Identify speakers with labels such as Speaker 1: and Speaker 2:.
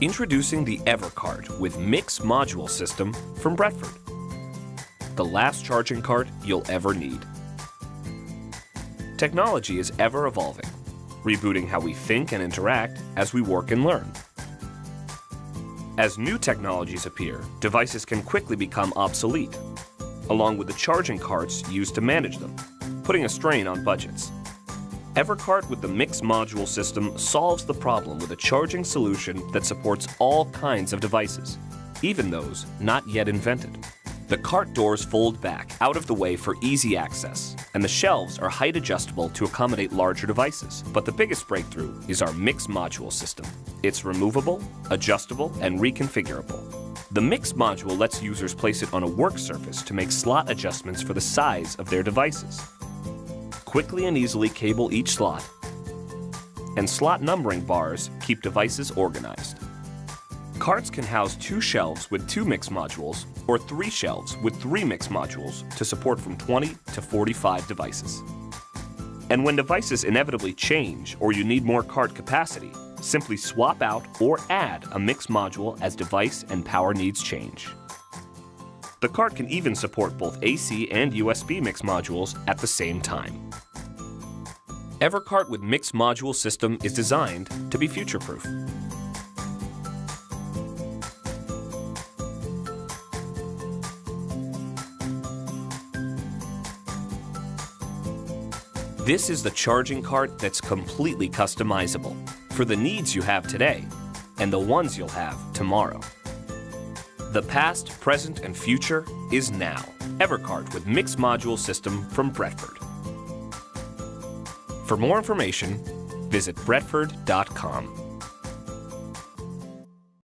Speaker 1: Introducing the EverCart with MiX module system from Bretford. The last charging cart you'll ever need. Technology is ever evolving, rebooting how we think and interact as we work and learn. As new technologies appear, devices can quickly become obsolete, along with the charging carts used to manage them, putting a strain on budgets. EverCart with the MiX module system solves the problem with a charging solution that supports all kinds of devices, even those not yet invented. The cart doors fold back out of the way for easy access, and the shelves are height adjustable to accommodate larger devices. But the biggest breakthrough is our MiX module system. It's removable, adjustable, and reconfigurable. The MiX module lets users place it on a work surface to make slot adjustments for the size of their devices. Quickly and easily cable each slot, and slot numbering bars keep devices organized. Carts can house 2 shelves with 2 MiX modules or 3 shelves with 3 MiX modules to support from 20 to 45 devices. And when devices inevitably change or you need more cart capacity, simply swap out or add a MiX module as device and power needs change. The cart can even support both AC and USB MiX modules at the same time. EverCart with MiX module system is designed to be future-proof. This is the charging cart that's completely customizable for the needs you have today and the ones you'll have tomorrow. The past, present, and future is now. EverCart with MiX module system from Bretford. For more information, visit Bretford.com.